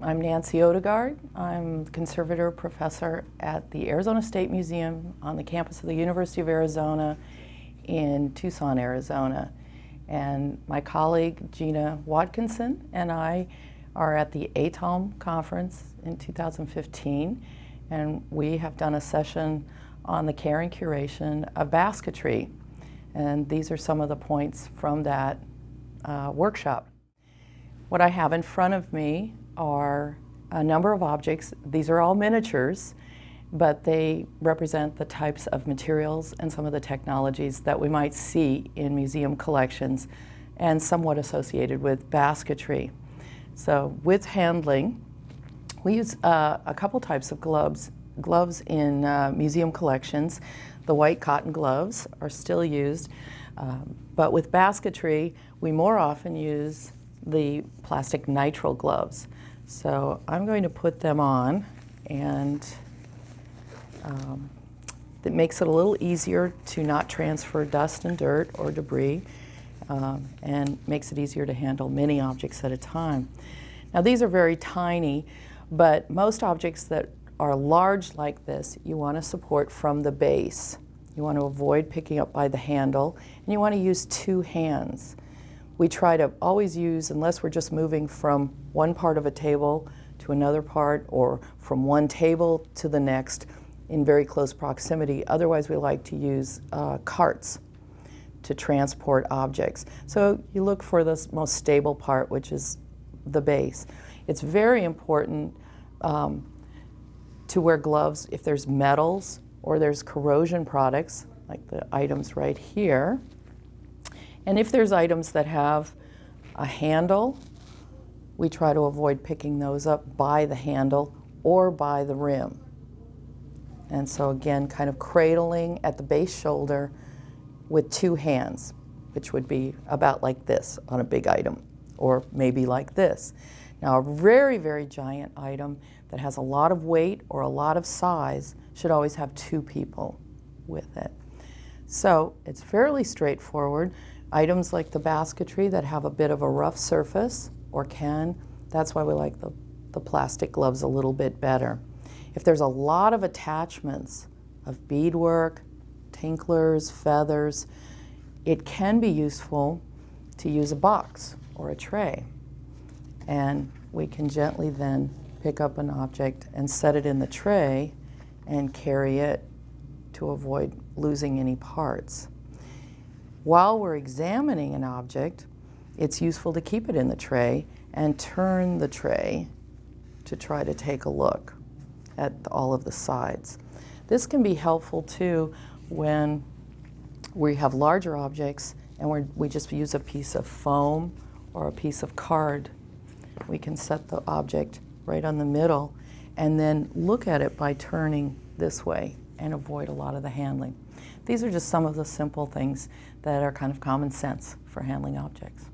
I'm Nancy Odegaard. I'm conservator professor at the Arizona State Museum on the campus of the University of Arizona in Tucson, Arizona. And my colleague Gina Watkinson and I are at the ATALM conference in 2015, and we have done a session on the care and curation of basketry. And these are some of the points from that workshop. What I have in front of me are a number of objects. These are all miniatures, but they represent the types of materials and some of the technologies that we might see in museum collections and somewhat associated with basketry. So with handling, we use a couple types of gloves in museum collections. The white cotton gloves are still used, but with basketry, we more often use the plastic nitrile gloves. So I'm going to put them on, and that makes it a little easier to not transfer dust and dirt or debris, and makes it easier to handle many objects at a time. Now these are very tiny, but most objects that are large like this, you want to support from the base. You want to avoid picking up by the handle, and you want to use two hands. We try to always use, unless we're just moving from one part of a table to another part, or from one table to the next in very close proximity. Otherwise, we like to use carts to transport objects. So you look for the most stable part, which is the base. It's very important to wear gloves if there's metals or there's corrosion products, like the items right here. And if there's items that have a handle, we try to avoid picking those up by the handle or by the rim. And so again, kind of cradling at the base shoulder with two hands, which would be about like this on a big item, or maybe like this. Now a very, very giant item that has a lot of weight or a lot of size should always have two people with it. So it's fairly straightforward. Items like the basketry that have a bit of a rough surface, or that's why we like the plastic gloves a little bit better. If there's a lot of attachments of beadwork, tinklers, feathers, it can be useful to use a box or a tray. And we can gently then pick up an object and set it in the tray and carry it to avoid losing any parts. While we're examining an object, it's useful to keep it in the tray and turn the tray to try to take a look at all of the sides. This can be helpful too when we have larger objects and we just use a piece of foam or a piece of card. We can set the object right on the middle and then look at it by turning this way and avoid a lot of the handling. These are just some of the simple things that are kind of common sense for handling objects.